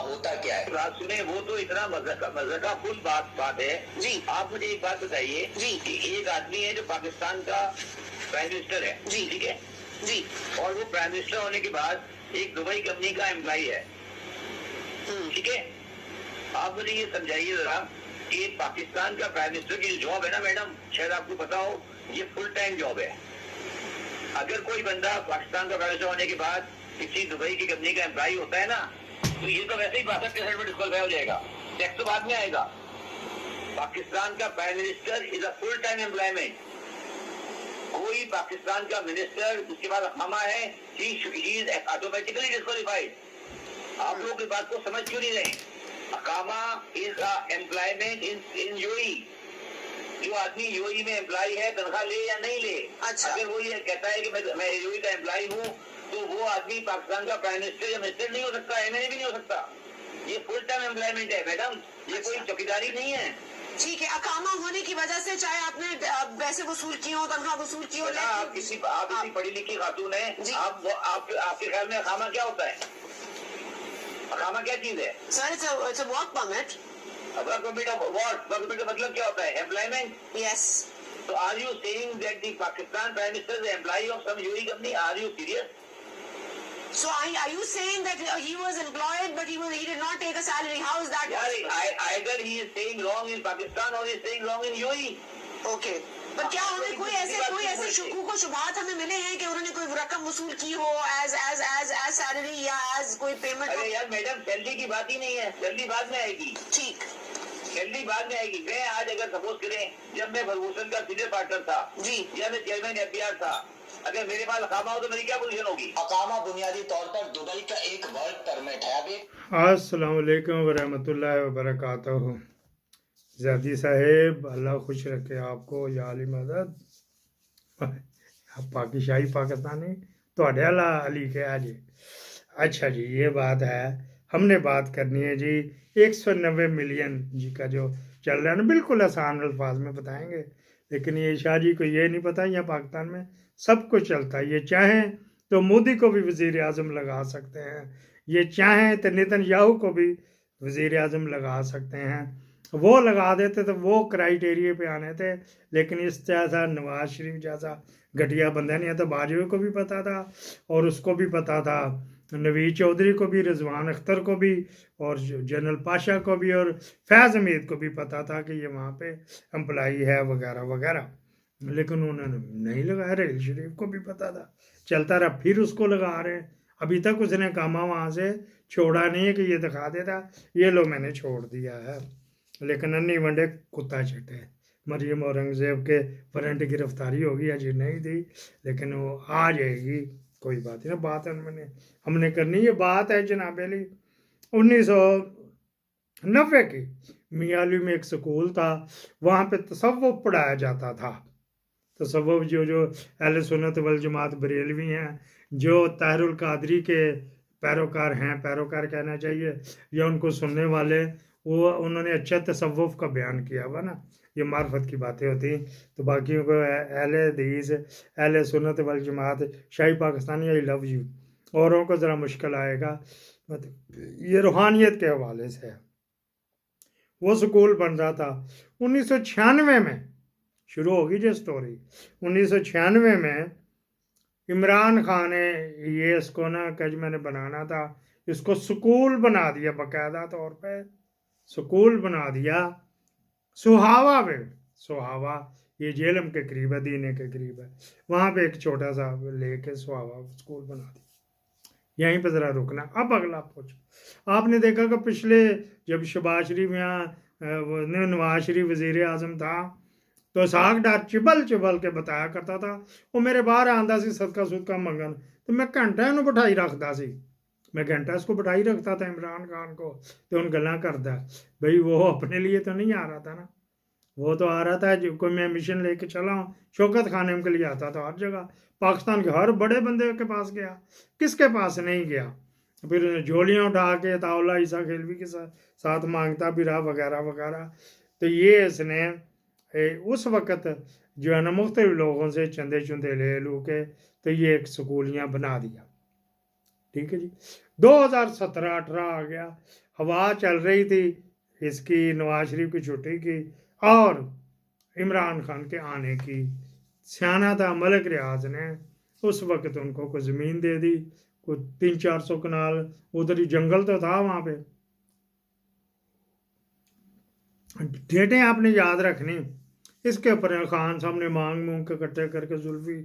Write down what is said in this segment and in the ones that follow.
होता क्या है? बात सुने, वो तो इतना मज़ा फुल बात है जी। आप मुझे एक बात बताइए जी कि एक आदमी है जो पाकिस्तान का प्राइम मिनिस्टर है जी, ठीक है जी, और वो प्राइम मिनिस्टर होने के बाद एक दुबई कंपनी का एम्प्लॉई है, ठीक है। आप मुझे ये समझाइए जरा कि पाकिस्तान का प्राइम मिनिस्टर की जॉब है ना मैडम, शायद आपको पता हो, ये फुल टाइम जॉब है। अगर कोई बंदा पाकिस्तान का प्राइम मिनिस्टर होने के बाद किसी दुबई की कंपनी का एम्प्लॉई होता है ना, तो ये तो वैसे ही 62% में डिस्क्वालीफाई हो जाएगा, टैक्स तो बाद में आएगा। पाकिस्तान का prime minister is a full time employment. कोई पाकिस्तान का मिनिस्टर उसके बाद अखामा है, ही इज ऑटोमेटिकली डिस्क्वालीफाइड। आप लोग इस बात को समझ क्यों नहीं रहे? अकामा is a employment in UAE. जो आदमी यूएई में एम्प्लॉय है, तनख्वाह ले या नहीं ले, अच्छा, अगर वो ये कहता है कि मैं यूएई का एम्प्लॉय हूँ, तो वो आदमी पाकिस्तान का प्राइम मिनिस्टर या मिनिस्टर नहीं हो सकता, एमएनए भी नहीं हो सकता। ये फुल टाइम एम्प्लॉयमेंट है मैडम, ये अच्छा, कोई चौकीदारी नहीं है। ठीक है, अकामा होने की वजह से चाहे आपने पैसे वसूल किए हो, तनख्वाह वसूल की हो, आप इतनी पढ़ी लिखी खातून है, आपके ख्याल में अकामा क्या होता है? अकामा क्या चीज है? Sir it's a work permit. Work permit का मतलब क्या होता है? Employment. Yes. So are you saying that the Pakistan Prime Minister is an employee of some UAE company? Are you serious? So are you saying that he was employed but he did not take a salary? How is that possible? Either he is saying wrong in Pakistan or he is saying wrong in UAE. Okay. पर क्या हमें कोई ऐसे शुकूक और शुबहात हमें मिले हैं कि उन्होंने कोई रकम वसूल की हो एज सैलरी या एज कोई पेमेंट? अरे यार मैडम, सैलरी की बात ही नहीं है, सैलरी बाद में आएगी। ठीक, सैलरी बाद में आएगी। मैं आज अगर सपोज करें, जब मैं फर्गूसन का सीनियर पार्टनर था जी, या मैं चेयरमैन एफबीआर था, अगर मेरे पास अकामा हो तो मेरी क्या पोजीशन होगी? अकामा बुनियादी तौर पर दुबई का एक वर्क परमिट है। अभी अस्सलाम वालेकुम वरहमतुल्लाहि वबरकातुहू। ज़ादी साहेब, अल्लाह खुश रखे आपको, या अली मदद। पाकिशाही पाकिस्तानी तो अला अली के आज। अच्छा जी, ये बात है, हमने बात करनी है जी 190 मिलियन जी का जो चल रहा है ना, बिल्कुल आसान अल्फाज में बताएंगे। लेकिन ये शाह जी को ये नहीं पता, यहाँ पाकिस्तान में सब कुछ चलता है। ये चाहें तो मोदी को भी वज़ीर आज़म लगा सकते हैं, ये चाहें तो नेतन्याहू को भी वज़ीर आज़म लगा सकते हैं। वो लगा देते तो वो क्राइटेरिया पे आने थे, लेकिन इस जैसा नवाज शरीफ जैसा घटिया बंदा नहीं है। तो बाजवा को भी पता था, और उसको भी पता था, नवीद चौधरी को भी, रिजवान अख्तर को भी, और जनरल पाशा को भी, और फैज़ हमीद को भी पता था कि ये वहाँ पे एम्प्लाई है वगैरह वगैरह। लेकिन उन्होंने नहीं लगाया। रेल शरीफ को भी पता था, चलता रहा, फिर उसको लगा रहे हैं। अभी तक उसने कामा वहाँ से छोड़ा नहीं है कि ये दिखा देता ये लो मैंने छोड़ दिया है। लेकिन अन्नी वनडे कुत्ता चटे। मरियम औरंगज़ेब के वारंट गिरफ्तारी होगी, अजी नहीं थी, लेकिन वो आ जाएगी, कोई बात नहीं। बात हमने करनी, ये बात है जनाब अली 1990 की। मियाली में एक स्कूल था, वहाँ पे तसव्वुफ़ पढ़ाया जाता था। तसव्वुफ़ जो अहले सुन्नत वल जमात बरेलवी हैं, जो ताहिरुल कादरी के पैरोकार हैं, पैरोकार कहना चाहिए, या उनको सुनने वाले, वो उन्होंने अच्छा तसव्वुफ़ का बयान किया हुआ ना। ये मार्फत की बातें होती, तो बाकियों को अहले हदीस, अहले सुन्नत वल जमात, शाही पाकिस्तानी, आई लव यू, औरों को ज़रा मुश्किल आएगा। मतलब ये रूहानियत के हवाले से है। वो स्कूल बन रहा था 1996 में, शुरू होगी जो स्टोरी 1996 में। इमरान खान ने ये इसको ना कज मैंने बनाना था, इसको स्कूल बना दिया, बाकायदा तौर पे स्कूल बना दिया सुहावा में। सुहावा ये जेलम के करीब है, दीने के करीब है, वहाँ पे एक छोटा सा लेके सुहावा स्कूल बना दिया। यहीं पे ज़रा रुकना। अब अगला पूछो। आपने देखा कि पिछले जब शहबाज शरीफ यहाँ नवाज शरीफ वज़ीर आज़म था, तो साग डार चिबल चिबल के बताया करता था, वो मेरे बाहर आंदा सी सदका सुदका मंगन, तो मैं घंटा इन्हू बिठाई रखता सी, मैं घंटा इसको बिठाई रखता था इमरान खान को, तो उन गल्ला करता भाई वो अपने लिए तो नहीं आ रहा था ना, वो तो आ रहा था जो कोई मैं मिशन लेके चला हूँ, शौकत खाने के लिए आता था हर जगह, पाकिस्तान के हर बड़े बंदे के पास गया, किसके पास नहीं गया। फिर झोलियाँ उठा के ताउला ईसा खेलवी के साथ मांगता भी रहा वगैरह वगैरह। तो ये इसने उस वक़्त जो है ना मुख्तलिफ लोगों से चंदे चुंदे ले लू के, तो ये एक स्कूलियाँ बना दिया। ठीक है जी। 2017-18 आ गया, हवा चल रही थी इसकी नवाज शरीफ की छुट्टी की और इमरान खान के आने की। सियाना था मलिक रियाज ने उस वक्त उनको कोई ज़मीन दे दी, कोई 300-400 कनाल, उधर ही जंगल तो था वहाँ पे। डेटें आपने याद रखनी। इसके ऊपर खान साहब ने मांग मूंग के इकट्ठे करके जुल्फी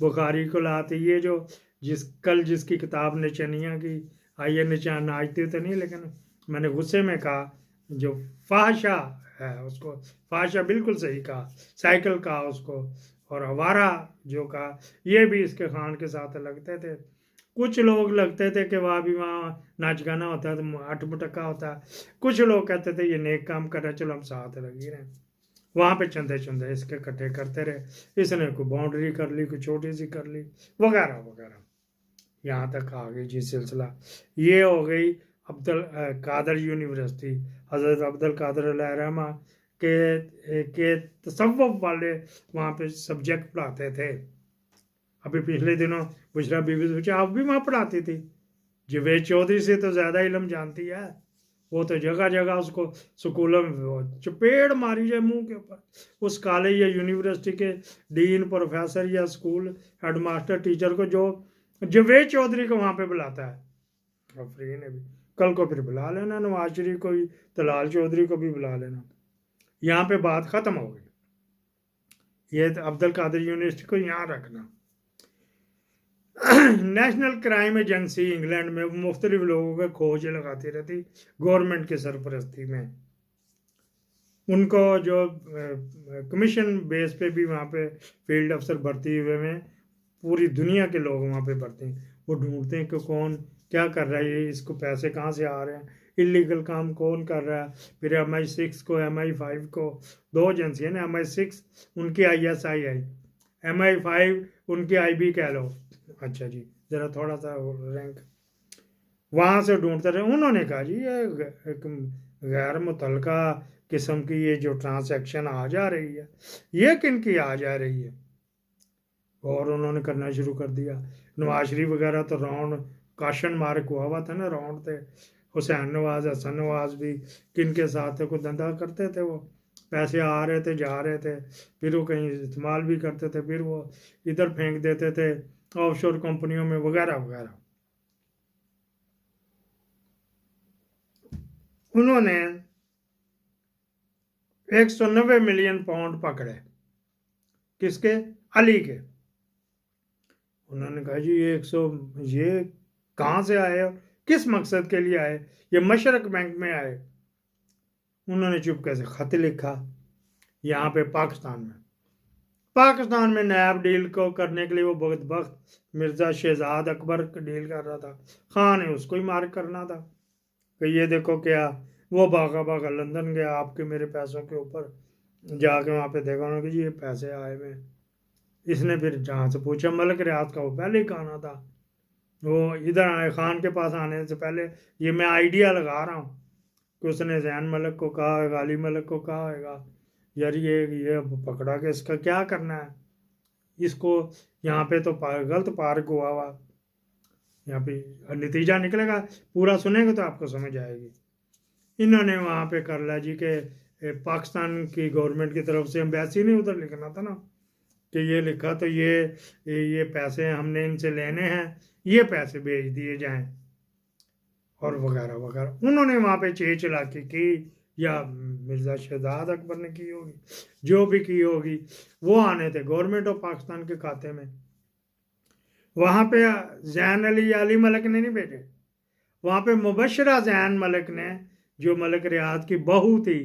बुखारी को लाती। ये जो जिसकी किताब निचनिया की आई है, निचान नाचती तो नहीं, लेकिन मैंने गुस्से में कहा जो फाहशा है उसको, फाहशा बिल्कुल सही कहा, साइकिल कहा उसको, और हवारा जो कहा, ये भी इसके खान के साथ लगते थे। कुछ लोग लगते थे कि वहाँ भी वहाँ नाच गाना होता है तो आठ मुटक्का होता है, कुछ लोग कहते थे ये नेक काम कर रहे, चलो हम साथ लगी रहे। वहाँ पे चंदे चंदे इसके इकट्ठे करते रहे, इसने कोई बाउंड्री कर ली, कोई छोटी सी कर ली, वगैरह वगैरह, यहाँ तक आ गई जी सिलसिला। ये हो गई अब्दुल कादर यूनिवर्सिटी, हज़रत अब्दुल कादर अलैहिर्रहमा के तसव्वुफ़ वाले वहाँ पे सब्जेक्ट पढ़ाते थे। अभी पिछले दिनों बुशरा बीबी पूछे आप भी वहाँ पढ़ाती थी? जवेद चौधरी से तो ज़्यादा इल्म जानती है, वो तो जगह जगह उसको स्कूलों में चपेड़ मारी जाए मुंह के ऊपर, उस कॉलेज या यूनिवर्सिटी के डीन प्रोफेसर या स्कूल हेडमास्टर टीचर को जो जवेद चौधरी को वहाँ पे बुलाता है। अफरीन ने भी कल को फिर बुला लेना, नवाज शरीफ को भी, तलाल चौधरी को भी बुला लेना। यहाँ पे बात ख़त्म हो गई। ये अब्दुल कादिर यूनिवर्सिटी को यहाँ रखना। नेशनल क्राइम एजेंसी इंग्लैंड में मुख्तलिफ लोगों के खोज लगाती रहती गवर्नमेंट की सरपरस्ती में। उनको जो कमीशन बेस पे भी वहाँ पे फील्ड अफसर भर्ती हुए में, पूरी दुनिया के लोग वहाँ पे भर्ती हैं। वो ढूंढते हैं कि कौन क्या कर रहा है, इसको पैसे कहाँ से आ रहे हैं, इलीगल काम कौन कर रहा है। फिर MI6 को, MI5 को, दो एजेंसियाँ ना, MI6 उनकी ISI है, MI5 उनकी IB कह लो। अच्छा जी, ज़रा थोड़ा सा रैंक वहाँ से ढूंढते रहे। उन्होंने कहा जी ये एक गैर मुतल्लका किस्म की ये जो ट्रांसैक्शन आ जा रही है, ये किन की आ जा रही है, और उन्होंने करना शुरू कर दिया। नवाज शरीफ वगैरह तो राउंड काशन मार्क हुआ था ना, राउंड थे। हुसैन नवाज, हसन नवाज भी किन के साथ थे, कोई धंधा करते थे, वो पैसे आ रहे थे जा रहे थे, फिर वो कहीं इस्तेमाल भी करते थे, फिर वो इधर फेंक देते थे ऑफशोर कंपनियों में वगैरह वगैरह। उन्होंने 190 मिलियन पाउंड पकड़े, किसके? अली के। उन्होंने कहा जी ये कहाँ से आए, किस मकसद के लिए आए, ये मशरक बैंक में आए। उन्होंने चुपके से खत लिखा यहाँ पे पाकिस्तान में नैब डील को करने के लिए वो बख्त मिर्ज़ा शहजाद अकबर डील कर रहा था। खान ने उसको ही मार्क करना था कि ये देखो क्या, वो भागा लंदन गया आपके मेरे पैसों के ऊपर, जाके वहाँ पे देखा उन्होंने कि ये पैसे आए हुए। इसने फिर जहाँ से पूछा, मलिक रियाज का वो पहले ही कहना था, वो इधर आए खान के पास आने से पहले, ये मैं आइडिया लगा रहा हूँ कि उसने जैन मलिक को कहा होगा, अली मलिक को कहा होगा यार ये पकड़ा के इसका क्या करना है, इसको यहाँ पे तो गलत पार्क हुआ हुआ, यहाँ पे नतीजा निकलेगा, पूरा सुनेंगे तो आपको समझ आएगी। इन्होंने वहाँ पे कर लिया जी के पाकिस्तान की गवर्नमेंट की तरफ से एम्बेसी ने उधर लिखना था ना, कि ये लिखा तो ये पैसे हमने इनसे लेने हैं, ये पैसे भेज दिए जाएं और वगैरह वगैरह। उन्होंने वहाँ पे चलाकी की, या मिर्ज़ा शहजाद अकबर ने की होगी, जो भी की होगी, वो आने थे गवर्नमेंट ऑफ पाकिस्तान के खाते में। वहाँ पे जैन अली या अली मलिक ने नहीं भेजे, वहाँ पे मुबशरा जैन मलिक ने, जो मलिक रियाज की बहू थी,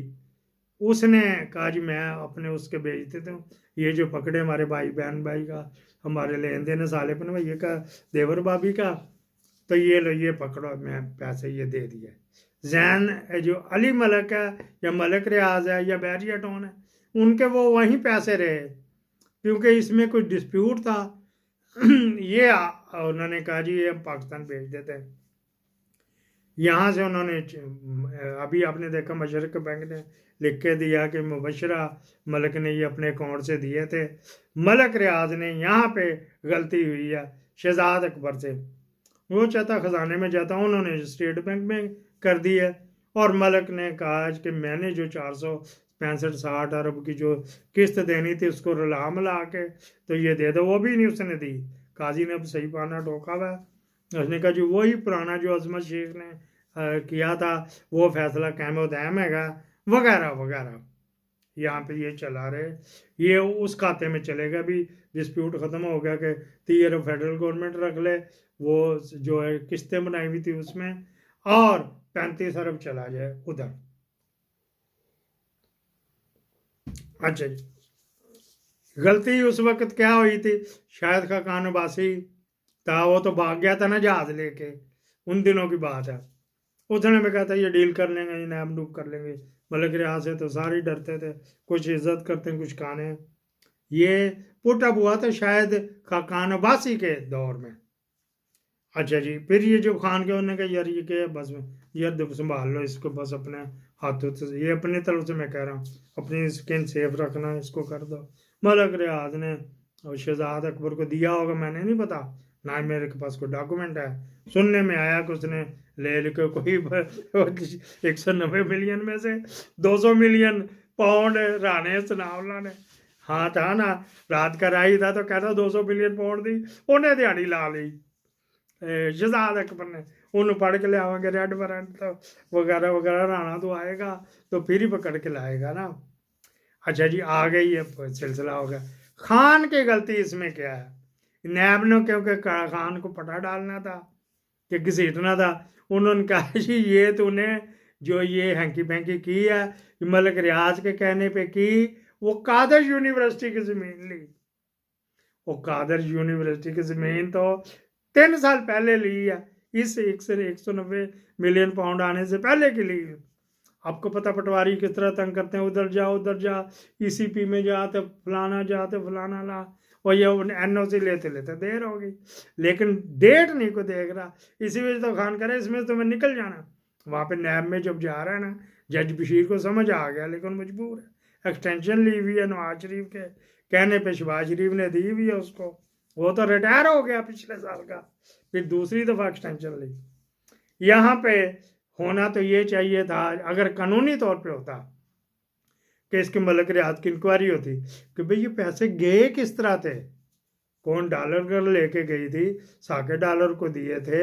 उसने कहा जी मैं अपने उसके भेजते थे, ये जो पकड़े हमारे भाई बहन भाई का हमारे लेन देन सालेपन भैया का, देवर भाभी का, तो ये लो ये पकड़ो, मैं पैसे ये दे दिए। जैन जो अली मलिक है या मलिक रियाज है या बैरिया टोन है, उनके वो वहीं पैसे रहे, क्योंकि इसमें कुछ डिस्प्यूट था। ये उन्होंने कहा जी ये हम पाकिस्तान भेज देते हैं। यहाँ से उन्होंने अभी आपने देखा मशरक बैंक ने लिख के दिया कि मुबशरा मलिक ने ये अपने अकाउंट से दिए थे, मलिक रियाज ने यहाँ पे गलती हुई है शहजाद अकबर से, वो चाहता खजाने में जाता, उन्होंने स्टेट बैंक में कर दी है। और मलिक ने कहा कि मैंने जो 465-60 अरब की जो किस्त देनी थी उसको रुला मिला के तो ये दे दो, वो भी नहीं उसने दी। काजी ने अब सही पाना टोका हुआ है। उसने कहा जी वही पुराना जो अजमत शेख ने किया था वो फैसला कायम दायम हैगा, वगैरह वगैरह। यहाँ पे ये चला रहे, ये उस खाते में चलेगा भी, डिस्प्यूट ख़त्म हो गया कि 30 अरब फेडरल गवर्नमेंट रख ले, वो जो है किस्तें बनाई हुई थी उसमें, और 35 अरब चला जाए उधर। अच्छा जी, गलती उस वक्त क्या हुई थी, शायद खाकान अब्बासी था, वो तो भाग गया था ना जहाज लेके, उन दिनों की बात है। उसने में कहा था ये डील कर लेंगे, ये नैब डूब कर लेंगे। मलिक रियाज से तो सारे डरते थे, कुछ इज्जत करते हैं कुछ खाने। ये पुटअप हुआ था शायद खाकान अब्बासी के दौर में। अच्छा जी, फिर ये जो खान के उन्होंने कहा यार ये क्या है, बस यार संभाल लो इसको, बस अपने हाथों से, ये अपनी तरफ से मैं कह रहा हूँ, अपनी स्किन सेफ रखना, इसको कर दो। मलिक रियाज ने शहजाद अकबर को दिया होगा, मैंने नहीं पता, ना ही मेरे पास कोई डॉक्यूमेंट है। सुनने में आया कि उसने ले के कोई 190 मिलियन में से 200 मिलियन पाउंड राणे सनावला ने, हाँ था ना, रात का राही था तो कहता 200 मिलियन पाउंड दी, उन्हें दिहाड़ी ला ली शहजाद अकबर ने। उन्हें पढ़ के ले आवेंगे रेड वारंट तो वगैरह वगैरह, राणा तो आएगा तो फिर ही पकड़ के लाएगा ना। अच्छा जी, आ गई ये सिलसिला हो गया। खान की गलती इसमें क्या है, नैब ने क्योंकि खान को पटा डालना था कि घसीटना था, उन्होंने कहा जी ये तूने जो ये हैंकी पैंकी की है मलिक रियाज के कहने पे की, वो कादर यूनिवर्सिटी की ज़मीन ली। वो कादर यूनिवर्सिटी की ज़मीन तो 3 साल पहले ली है, इस 190 मिलियन पाउंड आने से पहले की ली है। आपको पता पटवारी किस तरह तंग करते हैं, उधर जा ECP में जा तो फलाना जा तो फलाना ला, और ये NOC लेते लेते देर हो गई, लेकिन डेट नहीं को देख रहा। इसी वजह तो खान करे इसमें तो मैं निकल जाना। वहाँ पे नैब में जब जा रहा है ना, जज बशीर को समझ आ गया, लेकिन मजबूर है, एक्सटेंशन ली हुई है नवाज शरीफ के कहने पे, शहबाज शरीफ ने दी हुई है उसको, वो तो रिटायर हो गया पिछले साल का, फिर दूसरी दफ़ा एक्सटेंशन ली। यहाँ पे होना तो ये चाहिए था, अगर कानूनी तौर पे होता कि इसके मलिक रियाज की इंक्वायरी होती कि भाई ये पैसे गए किस तरह थे, कौन डॉलर कर लेके गई थी, साके डॉलर को दिए थे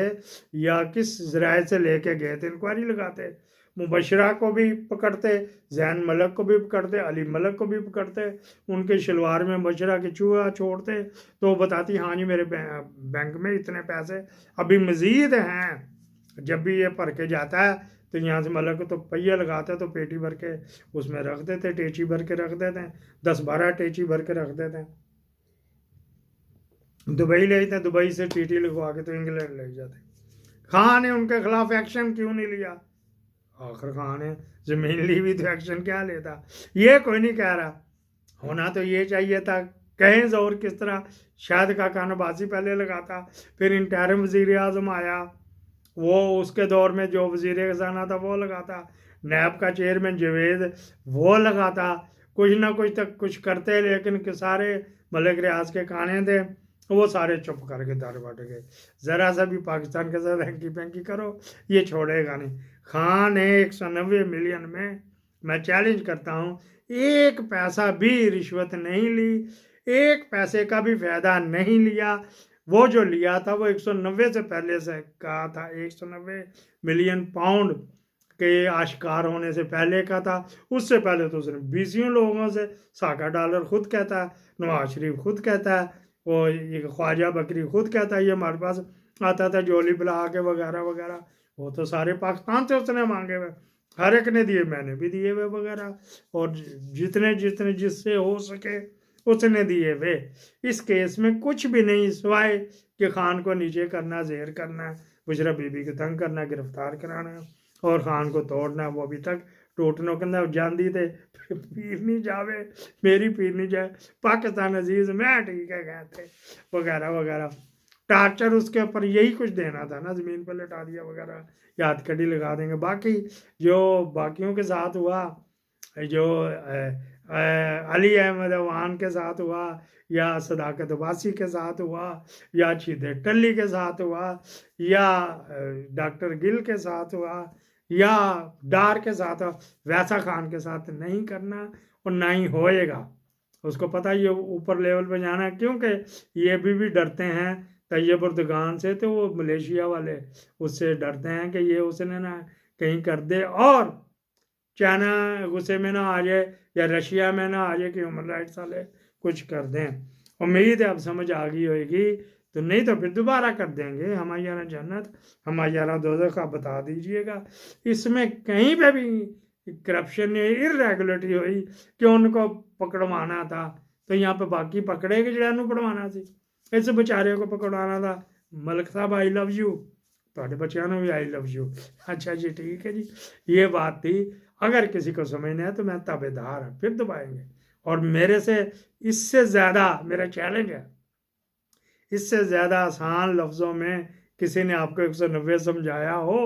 या किस जराए से लेके गए थे, इंक्वायरी लगाते। मुबशरा को भी पकड़ते, जैन मलिक को भी पकड़ते, अली मलिक को भी पकड़ते, उनके शलवार में मुबशरा के चूहा छोड़ते तो बताती हाँ जी मेरे बैंक में इतने पैसे अभी मज़ीद हैं। जब भी ये भर के जाता है तो यहाँ से मलिक तो पहिया लगाते तो पेटी भर के उसमें रख देते, टेची भर के रख देते हैं, 10-12 टेची भर के रख देते हैं। दुबई ले जाते, दुबई से TT लिखवा के तो इंग्लैंड ले जाते। खान ने उनके खिलाफ एक्शन क्यों नहीं लिया, आखिर खान ने जमीन ली हुई तो एक्शन क्या लेता, ये कोई नहीं कह रहा। होना तो ये चाहिए था, कहीं जोर किस तरह शायद खाकान अब्बासी पहले लगाता, फिर इंटरिम वज़ीर आज़म आया, वो उसके दौर में जो वज़ीर ख़ज़ाना था वो लगाता, नैब का चेयरमैन जावेद वो लगाता, कुछ ना कुछ तक कुछ करते, लेकिन के सारे मलिक रियाज के काने थे, वो सारे चुप करके दर बैठ गए। ज़रा सा भी पाकिस्तान के साथ हैंकी पैंकी करो ये छोड़ेगा नहीं। खान ने 190 मिलियन में, मैं चैलेंज करता हूँ, 1 पैसा भी रिश्वत नहीं ली, 1 पैसे का भी फ़ायदा नहीं लिया। वो जो लिया था वो 190 से पहले से कहा था, 190 मिलियन पाउंड के आश्कार होने से पहले का था। उससे पहले तो उसने 20 लोगों से, साका डॉलर खुद कहता है, नवाज शरीफ खुद कहता है, वो ये ख्वाजा बकरी खुद कहता है, ये हमारे पास आता था जोली बुला के वगैरह वगैरह, वो तो सारे पाकिस्तान से उसने मांगे हुए, हर एक ने दिए, मैंने भी दिए हुए वगैरह, और जितने जितने जिससे हो सके उसने दिए वे। इस केस में कुछ भी नहीं सिवाय कि खान को नीचे करना, जेर करना, बुशरा बीबी को तंग करना, गिरफ्तार कराना और खान को तोड़ना। वो अभी तक टोटनों के अंदर जानती थे, पीर नहीं जावे मेरी पीर नहीं जाए, पाकिस्तान अजीज मैं ठीक है कहते वगैरह वगैरह। टार्चर उसके ऊपर यही कुछ देना था ना, ज़मीन पर लटा दिया वगैरह, याद कड़ी लगा देंगे। बाकी जो बाकियों के साथ हुआ, जो अली अहमद अवान के साथ हुआ, या सदाकत वासी के साथ हुआ, या शीदे टल्ली के साथ हुआ, या डॉक्टर गिल के साथ हुआ, या डार के साथ हुआ, वैसा खान के साथ नहीं करना और ना ही होएगा। उसको पता ये ऊपर लेवल पे जाना है, क्योंकि ये भी डरते हैं तैयब उर्दगान से, तो वो मलेशिया वाले उससे डरते हैं कि ये उसने ना कहीं कर दे और चाइना गुस्से में ना आ जाए या रशिया में ना आ जाए कि ह्यूमन राइट्स वाले कुछ कर दें। उम्मीद है अब समझ आ गई होगी, तो नहीं तो फिर दोबारा कर देंगे। हमारा जन्नत हमारा दोज़ख आप बता दीजिएगा। इसमें कहीं पे भी करप्शन इरेगुलरिटी हुई कि उनको पकड़वाना था, तो यहाँ पे बाकी पकड़े कि जड़ानू पड़वाना सी, इस बेचारे को पकड़वाना था। मलिक साहब आई लव यू, थोड़े बच्चों ने भी आई लव यू। अच्छा जी, ठीक है जी, ये बात थी। अगर किसी को समझना है तो मैं ताबेदार है, फिर दबाएंगे। और मेरे से इससे ज़्यादा मेरा चैलेंज है, इससे ज़्यादा आसान लफ्ज़ों में किसी ने आपको 190 समझाया हो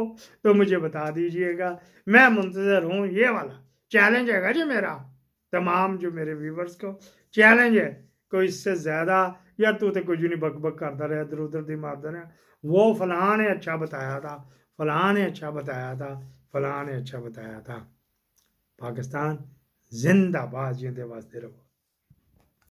तो मुझे बता दीजिएगा, मैं मुंतज़र हूँ। ये वाला चैलेंज है जी मेरा, तमाम जो मेरे व्यूवर्स को चैलेंज है। कोई इससे ज़्यादा यार तू तो कुछ नहीं बक बक करता रहा, इधर उधर दी मारता रहा, वो फलां ने अच्छा बताया था, फलां ने अच्छा बताया था, फलां ने अच्छा बताया था। पाकिस्तान जिंदाबाद, जिंदे वास्ते रहो।